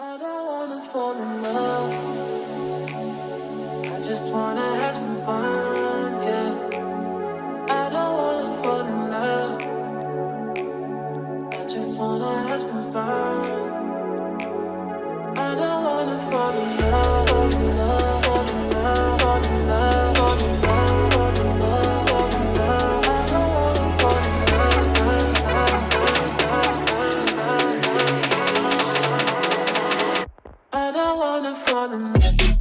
I don't wanna fall in love. I just wanna have some fun, yeah. I don't wanna fall in love. I just wanna have some fun. I don't wanna fall in love, fall in love, fall in love, fall in love, fall in love, fall in love, fall in love. I don't wanna fall in love. I don't wanna fall in love.